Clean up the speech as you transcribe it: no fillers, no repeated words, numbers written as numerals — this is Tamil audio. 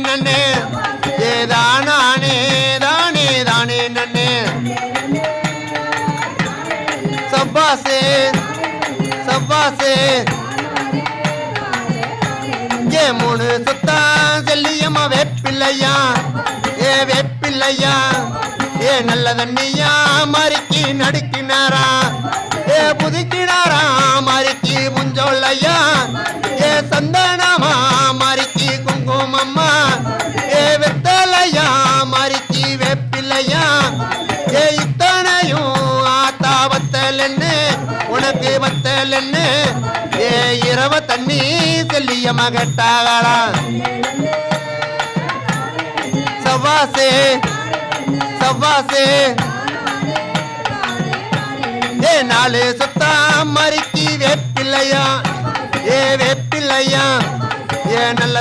நன்னே ஏ தானே தானே தானே நன்னே சப்பாசே சப்பாசே ஏ மூணு சுத்தா செல்லியம்மா வேப்பில்லையா ஏ வேப்பில்லையா ஏ நல்ல தண்ணியா மறுக்கி நடுக்கினாரா ஏ புதுக்கினாரா மறுக்கி முஞ்சோல்லையா ஏ சந்தனமா மறுக்கி குங்குமம்மா ஏ வெத்தலையா மறுக்கி வேப்பில்லையா ஏ இத்தனையும் ஆத்தா வத்தலன்னு உனக்கு வத்தலன்னு ஏ இரவ தண்ணி செல்லியம்மா கேட்டாங்களா சவாசே சவாசே ஏ நாலு சுத்தா மறுக்கி வேப்பில்லையா ஏ வேப்பில்லையா ஏ நல்ல